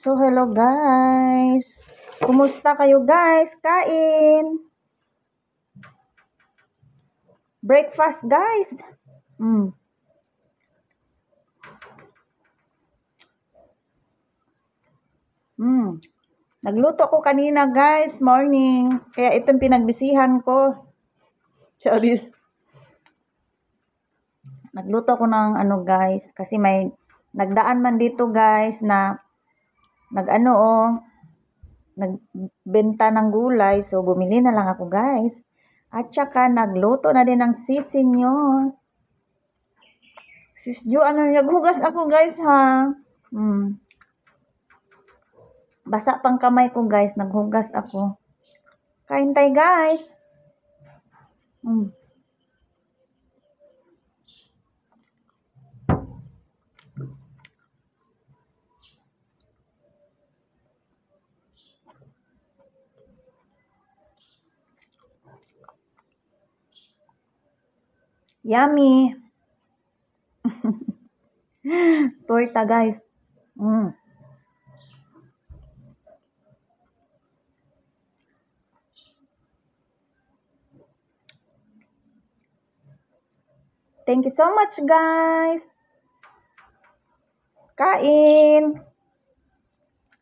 So, hello guys. Kumusta kayo guys? Kain. Breakfast guys. Nagluto ko kanina guys, morning. Kaya itong pinagbisihan ko. Charis. Nagluto ko ng ano guys, kasi may nagdaan man dito guys na nagbenta ng gulay. So, bumili na lang ako guys. At saka, nagluto na din ng sisinyo. Sisyo, naghugas ako guys ha. Basa pang kamay ko guys, naghugas ako. Kain tayo guys. Yummy. Torta guys. Thank you so much guys. Kain.